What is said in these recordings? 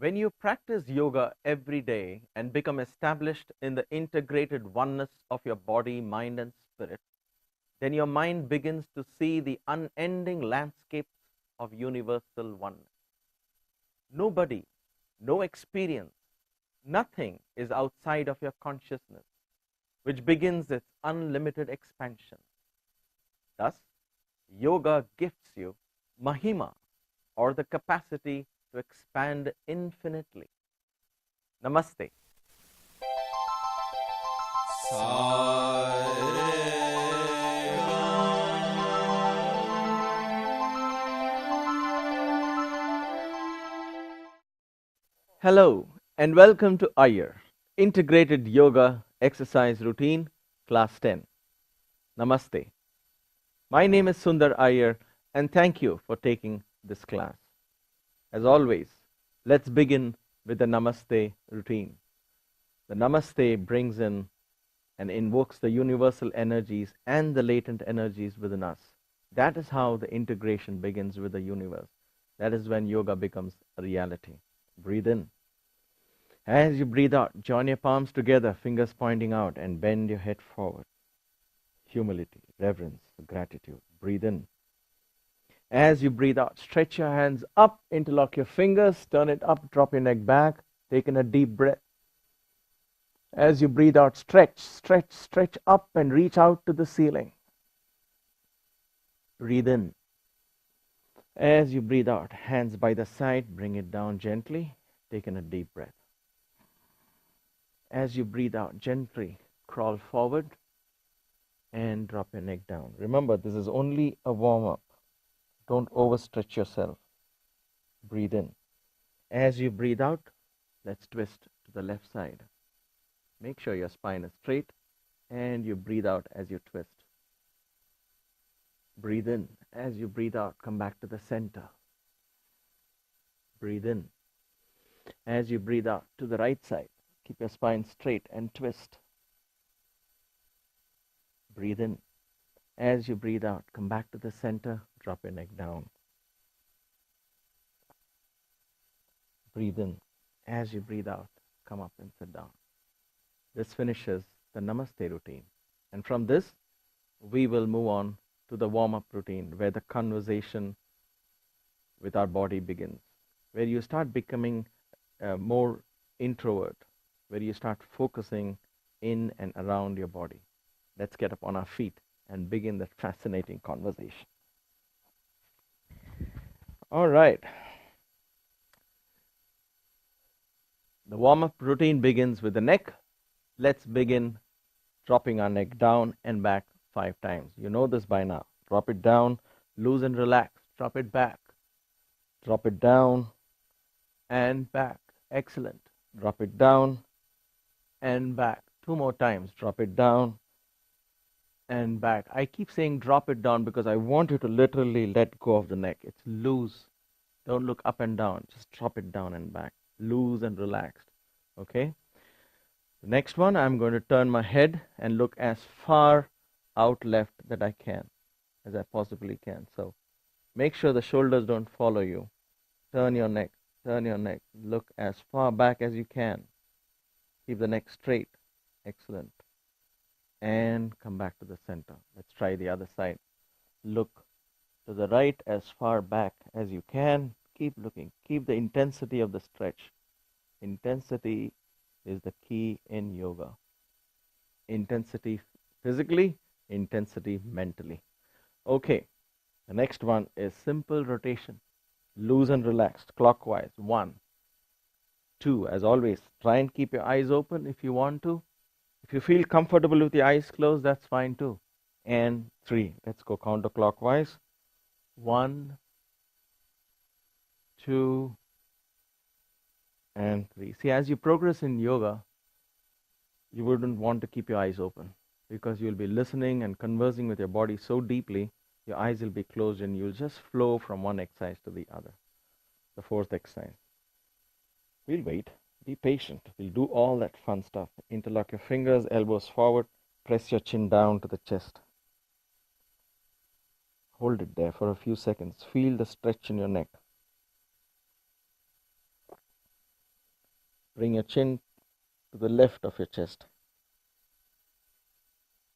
When you practice yoga every day and become established in the integrated oneness of your body, mind, and spirit, then your mind begins to see the unending landscapes of universal oneness. Nobody, no experience, nothing is outside of your consciousness, which begins its unlimited expansion. Thus, yoga gifts you mahima, or the capacity to expand infinitely. Namaste. Hello and welcome to IYER, Integrated Yoga Exercise Routine, Class 10. Namaste. My name is Sundar IYER and thank you for taking this class. As always, let's begin with the Namaste routine. The Namaste brings in and invokes the universal energies and the latent energies within us. That is how the integration begins with the universe. That is when yoga becomes a reality. Breathe in. As you breathe out, join your palms together, fingers pointing out, and bend your head forward. Humility, reverence, gratitude. Breathe in. As you breathe out, stretch your hands up, interlock your fingers, turn it up, drop your neck back, take in a deep breath. As you breathe out, stretch, stretch, stretch up and reach out to the ceiling. Breathe in. As you breathe out, hands by the side, bring it down gently, take in a deep breath. As you breathe out, gently crawl forward and drop your neck down. Remember, this is only a warm-up. Don't overstretch yourself. Breathe in. As you breathe out, let's twist to the left side. Make sure your spine is straight and you breathe out as you twist. Breathe in. As you breathe out, come back to the center. Breathe in. As you breathe out to the right side, keep your spine straight and twist. Breathe in. As you breathe out, come back to the center, drop your neck down. Breathe in. As you breathe out, come up and sit down. This finishes the Namaste routine. And from this, we will move on to the warm-up routine, where the conversation with our body begins, where you start becoming more introvert, where you start focusing in and around your body. Let's get up on our feet and begin that fascinating conversation. All right. The warm-up routine begins with the neck. Let's begin dropping our neck down and back 5 times. You know this by now. Drop it down, loose and relax. Drop it back. Drop it down and back. Excellent. Drop it down and back. 2 more times. Drop it down and back. I keep saying drop it down because I want you to literally let go of the neck. It's loose. Don't look up and down. Just drop it down and back. Loose and relaxed. Okay? The next one, I'm going to turn my head and look as far out left that I can, as I possibly can. So make sure the shoulders don't follow you. Turn your neck. Turn your neck. Look as far back as you can. Keep the neck straight. Excellent. And come back to the center. Let's try the other side. Look to the right as far back as you can. Keep looking. Keep the intensity of the stretch. Intensity is the key in yoga. Intensity physically, intensity mentally. Okay, the next one is simple rotation. Loose and relaxed, clockwise. 1, 2, as always. Try and keep your eyes open if you want to. If you feel comfortable with your eyes closed, that's fine too. And 3, let's go counterclockwise. 1, 2, and 3. See, as you progress in yoga, you wouldn't want to keep your eyes open because you'll be listening and conversing with your body so deeply, your eyes will be closed and you'll just flow from one exercise to the other. The 4th exercise. We'll wait. Be patient. We'll do all that fun stuff. Interlock your fingers, elbows forward, press your chin down to the chest. Hold it there for a few seconds. Feel the stretch in your neck. Bring your chin to the left of your chest.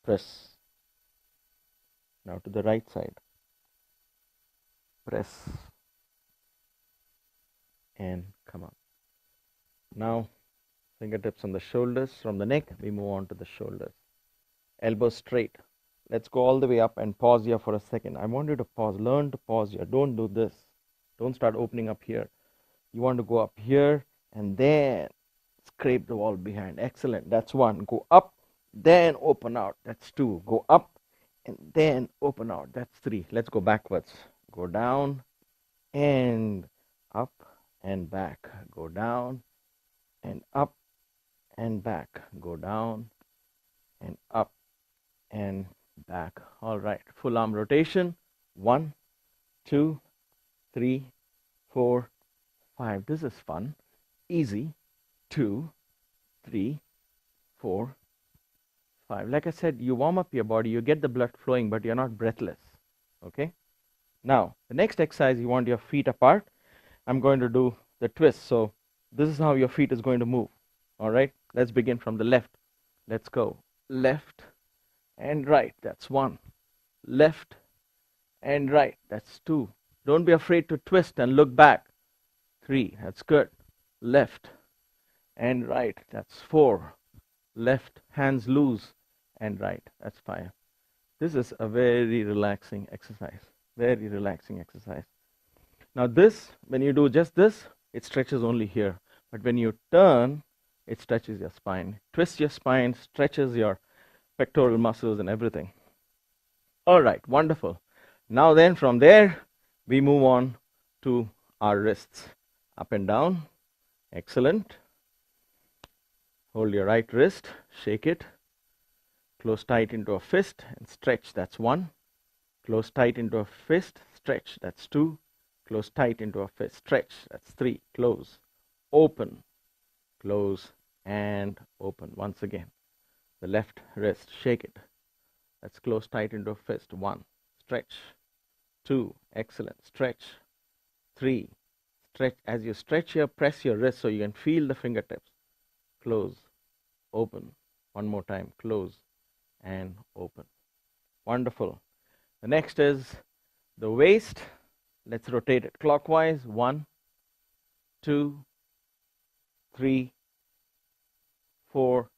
Press. Now to the right side. Press. And come up. Now, fingertips on the shoulders. From the neck, we move on to the shoulders. Elbows straight. Let's go all the way up and pause here for a second. I want you to pause. Learn to pause here. Don't do this. Don't start opening up here. You want to go up here and then scrape the wall behind. Excellent. That's one. Go up, then open out. That's two. Go up and then open out. That's three. Let's go backwards. Go down and up and back. Go down and up and back. Go down and up and back. All right. Full arm rotation. 1, 2, 3, 4, 5. This is fun. Easy. 2, 3, 4, 5. Like I said, you warm up your body, you get the blood flowing, but you're not breathless. Okay? Now, the next exercise, you want your feet apart. I'm going to do the twist. So, this is how your feet is going to move. All right? Let's begin from the left. Let's go. Left and right. That's 1. Left and right. That's 2. Don't be afraid to twist and look back. 3. That's good. Left and right. That's 4. Left, hands loose, and right. That's 5. This is a very relaxing exercise. Very relaxing exercise. Now this, when you do just this, it stretches only here. But when you turn, it stretches your spine. Twist your spine, stretches your pectoral muscles and everything. All right, wonderful. Now then, from there, we move on to our wrists. Up and down. Excellent. Hold your right wrist, shake it, close tight into a fist and stretch. That's 1. Close tight into a fist, stretch. That's 2. Close tight into a fist, stretch. That's 3. Close, open, close, and open. Once again, the left wrist, shake it. That's close tight into a fist. 1. Stretch. 2. Excellent. Stretch. 3. Stretch. As you stretch here, press your wrist so you can feel the fingertips. Close, open. One more time. Close and open. Wonderful. The next is the waist. Let's rotate it clockwise. 1, 2, 3, 4,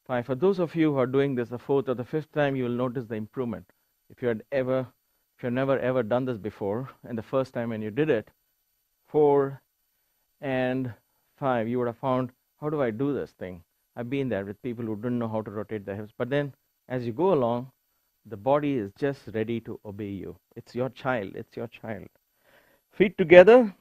5. For those of you who are doing this the 4th or the 5th time, you will notice the improvement. If you've never ever done this before, and the first time when you did it, 4 and 5, you would have found, how do I do this thing? I've been there with people who didn't know how to rotate their hips. But then, as you go along, the body is just ready to obey you. It's your child. It's your child. Feet together,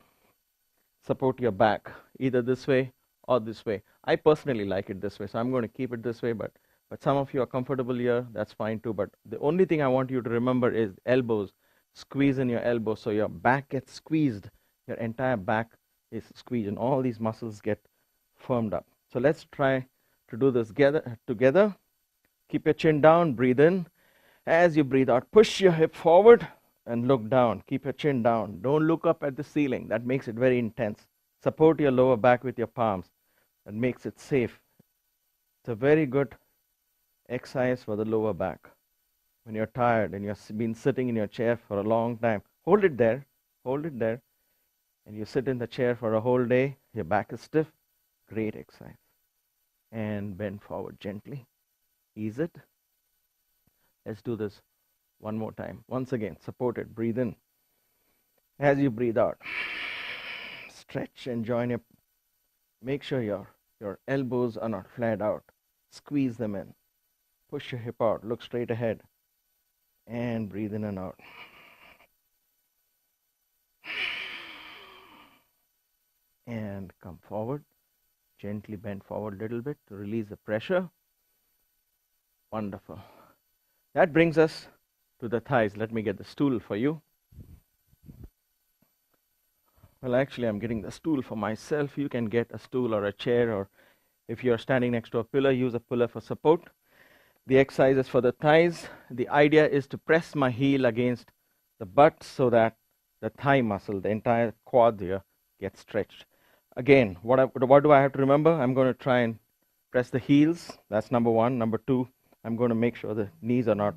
support your back, either this way or this way. I personally like it this way, so I'm going to keep it this way. But some of you are comfortable here, that's fine too. But the only thing I want you to remember is elbows. Squeeze in your elbows so your back gets squeezed. Your entire back is squeezed, and all these muscles get firmed up. So let's try to do this together. Keep your chin down, breathe in. As you breathe out, push your hip forward and look down. Keep your chin down. Don't look up at the ceiling. That makes it very intense. Support your lower back with your palms. That makes it safe. It's a very good exercise for the lower back. When you're tired and you've been sitting in your chair for a long time, hold it there. Hold it there. And you sit in the chair for a whole day. Your back is stiff. Great exercise. And bend forward gently. Ease it. Let's do this one more time. Once again, support it. Breathe in. As you breathe out, stretch and join your. Make sure your elbows are not flat out. Squeeze them in. Push your hip out. Look straight ahead. And breathe in and out. And come forward. Gently bend forward a little bit to release the pressure. Wonderful. That brings us to the thighs. Let me get the stool for you. Well, actually, I'm getting the stool for myself. You can get a stool or a chair, or if you're standing next to a pillar, use a pillar for support. The exercise is for the thighs. The idea is to press my heel against the butt so that the thigh muscle, the entire quad here, gets stretched. Again, what do I have to remember? I'm going to try and press the heels. That's number one. Number two, I'm going to make sure the knees are not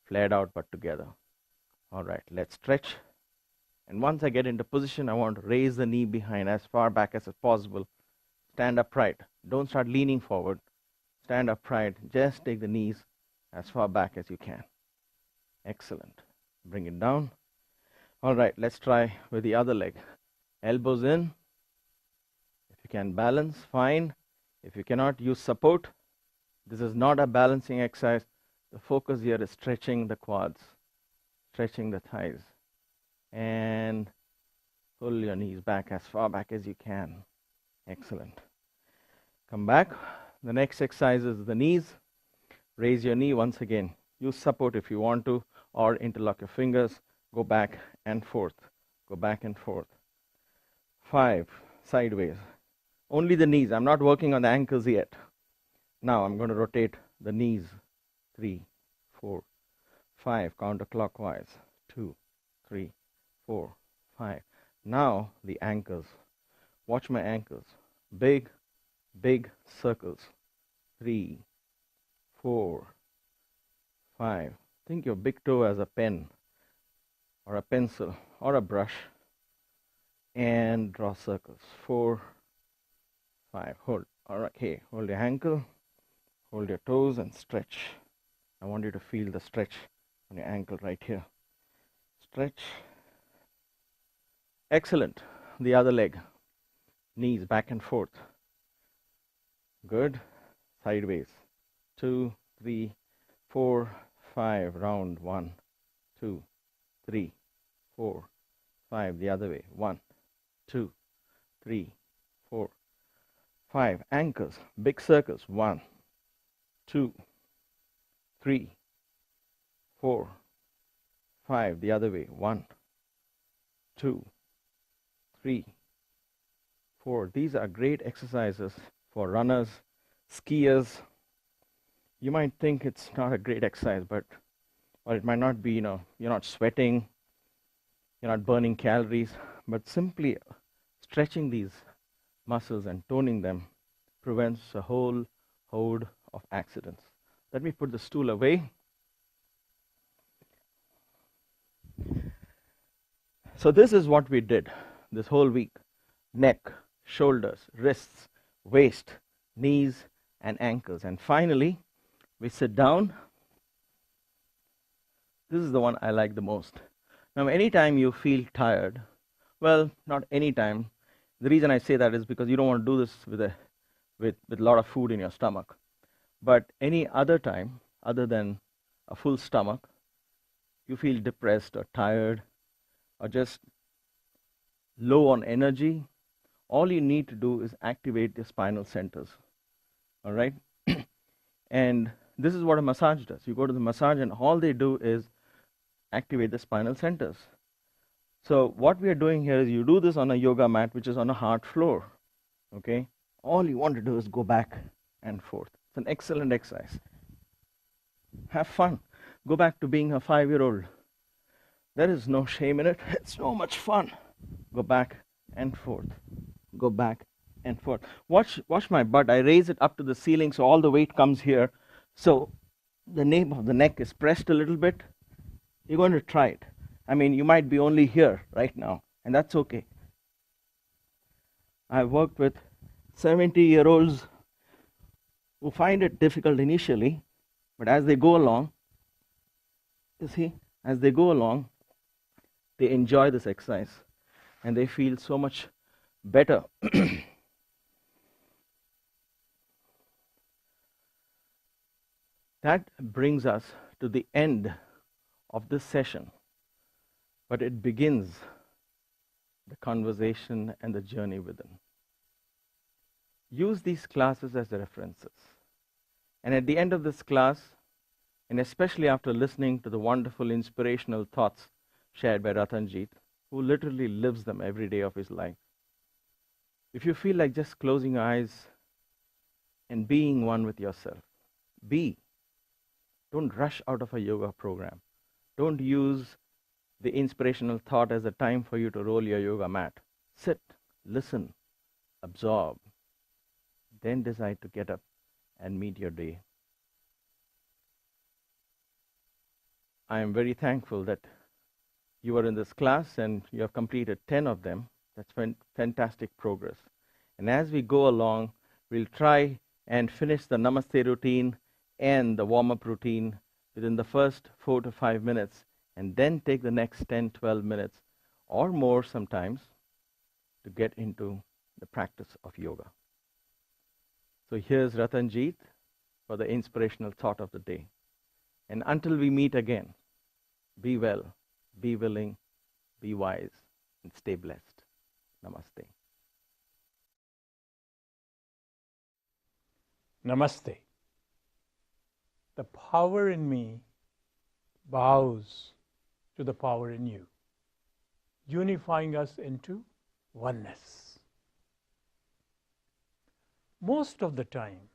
flared out but together. All right, let's stretch. And once I get into position, I want to raise the knee behind as far back as possible. Stand upright. Don't start leaning forward. Stand upright. Just take the knees as far back as you can. Excellent. Bring it down. All right, let's try with the other leg. Elbows in. If you can balance, fine. If you cannot, use support. This is not a balancing exercise. The focus here is stretching the quads, stretching the thighs. And pull your knees back as far back as you can. Excellent. Come back. The next exercise is the knees. Raise your knee once again. Use support if you want to, or interlock your fingers. Go back and forth. Go back and forth. 5, sideways. Only the knees. I'm not working on the ankles yet. Now I'm going to rotate the knees. 3, 4, 5, counterclockwise. 2, 3, 4, 5. Now the ankles. Watch my ankles. Big, big circles. 3, 4, 5. Think your big toe as a pen or a pencil or a brush and draw circles. 4, 5. Hold. All right. Hey, hold your ankle. Hold your toes and stretch. I want you to feel the stretch on your ankle right here. Stretch. Excellent. The other leg. Knees back and forth. Good. Sideways. 2, 3, 4, 5. Round. 1, 2, 3, 4, 5. The other way. 1, 2, 3, 4, 5. Ankles. Big circles. 1, 2, 3, 4, 5. The other way. 1, 2, 3, 4. These are great exercises for runners, skiers. You might think it's not a great exercise, or it might not be, you're not sweating, you're not burning calories, but simply stretching these muscles and toning them prevents a whole horde of accidents. Let me put the stool away. So this is what we did this whole week. Neck, shoulders, wrists, waist, knees, and ankles. And finally, we sit down. This is the one I like the most. Now, anytime you feel tired, well, not anytime. The reason I say that is because you don't want to do this with a lot of food in your stomach. But any other time, other than a full stomach, you feel depressed or tired or just low on energy, all you need to do is activate the spinal centers. All right? And this is what a massage does. You go to the massage and all they do is activate the spinal centers. So what we are doing here is you do this on a yoga mat, which is on a hard floor. Okay? All you want to do is go back and forth. It's an excellent exercise. Have fun. Go back to being a 5-year-old. There is no shame in it. It's so much fun. Go back and forth. Go back and forth. Watch my butt. I raise it up to the ceiling so all the weight comes here. So the nape of the neck is pressed a little bit. You're going to try it. I mean, you might be only here right now, and that's okay. I've worked with 70-year-olds who find it difficult initially, but as they go along, you see, as they go along, they enjoy this exercise and they feel so much better. That brings us to the end of this session, but it begins the conversation and the journey within. Use these classes as references. And at the end of this class, and especially after listening to the wonderful inspirational thoughts shared by Ratanjit, who literally lives them every day of his life, if you feel like just closing your eyes and being one with yourself, be. Don't rush out of a yoga program. Don't use the inspirational thought as a time for you to roll your yoga mat. Sit, listen, absorb, then decide to get up and meet your day. I am very thankful that you are in this class and you have completed 10 of them. That's fantastic progress. And as we go along, we'll try and finish the Namaste routine and the warm-up routine within the first 4 to 5 minutes, and then take the next 10, 12 minutes or more sometimes to get into the practice of yoga. So here's Ratanjeet for the inspirational thought of the day. And until we meet again, be well, be willing, be wise, and stay blessed. Namaste. Namaste. The power in me bows to the power in you, unifying us into oneness. Most of the time,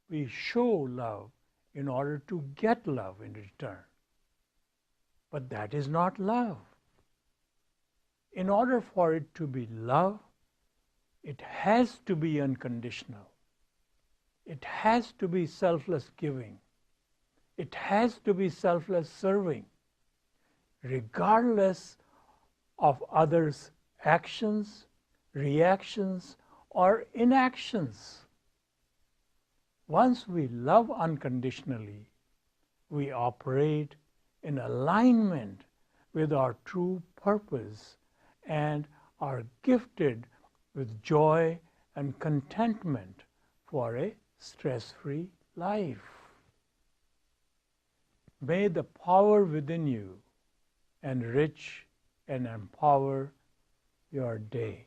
we show love in order to get love in return. But that is not love. In order for it to be love, it has to be unconditional. It has to be selfless giving. It has to be selfless serving, regardless of others' actions, reactions, or inactions. Once we love unconditionally, we operate in alignment with our true purpose and are gifted with joy and contentment for a stress-free life. May the power within you enrich and empower your day.